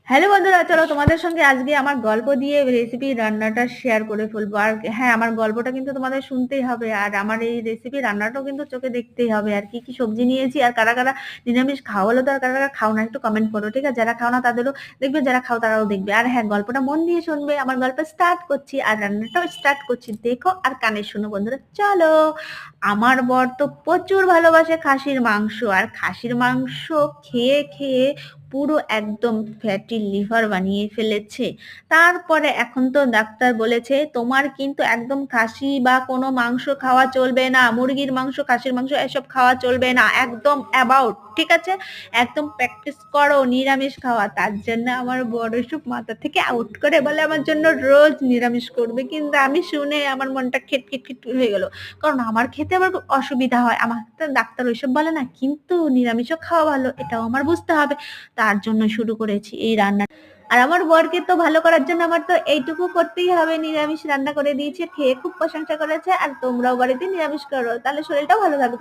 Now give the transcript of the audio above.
Hello বন্ধুরা, চলো তোমাদের সঙ্গে আজকে আমার গল্প দিয়ে রেসিপি রান্নাটা শেয়ার করে ফেলবো। আর হ্যাঁ, আমার গল্পটা কিন্তু তোমাদের শুনতেই হবে, আর আমার এই রেসিপি রান্নাটাও কিন্তু চোখে দেখতেই হবে। আর কি কি সবজি নিয়েছি, আর কারা কারা নিরামিষ খাও বলো তো, আর কারা কারা খাও না একটু কমেন্ট করো, ঠিক আছে? যারা খাও না তাদেরও দেখবে, যারা খাও তারাও দেখবে। আর হ্যাঁ, গল্পটা মন দিয়ে শুনবে। আমার গল্প স্টার্ট করছি আর রান্নাটাও স্টার্ট করছি, দেখো আর কানে শোনো বন্ধুরা, চলো। আমার বর তো প্রচুর ভালোবাসে খাসির মাংস, আর খাসির মাংস খেয়ে খেয়ে পুরো একদম ফ্যাটি লিভার বানিয়ে ফেলেছে। তারপরে এখন তো ডাক্তার বলেছে তোমার কিন্তু একদম খাসি বা কোনো মাংস খাওয়া চলবে না, মুরগির মাংস, খাসির মাংস এসব খাওয়া চলবে না, একদম অ্যাবাউট, ঠিক আছে? একদম প্র্যাকটিস করো নিরামিষ খাওয়া। তার জন্য আমার বড় সব মাথা থেকে আউট করে বলে আমার জন্য রোজ নিরামিষ করবে, কিন্তু আমি শুনে আমার মনটা খিটখিট খিট হয়ে গেল। কারণ আমার খেতে আবার খুব অসুবিধা হয়, আমার তো ডাক্তার ওইসব বলে না, কিন্তু নিরামিষও খাওয়া ভালো এটাও আমার বুঝতে হবে। তার জন্য শুরু করেছি এই রান্না। আর আমার বরকে তো ভালো করার জন্য আমার তো এইটুকু করতেই হবে, নিরামিষ রান্না করে দিয়েছে, খেয়ে খুব প্রশংসা করেছে। আর তোমরাও বাড়িতে নিরামিষ করো, তাহলে শরীরটাও ভালো থাকবে।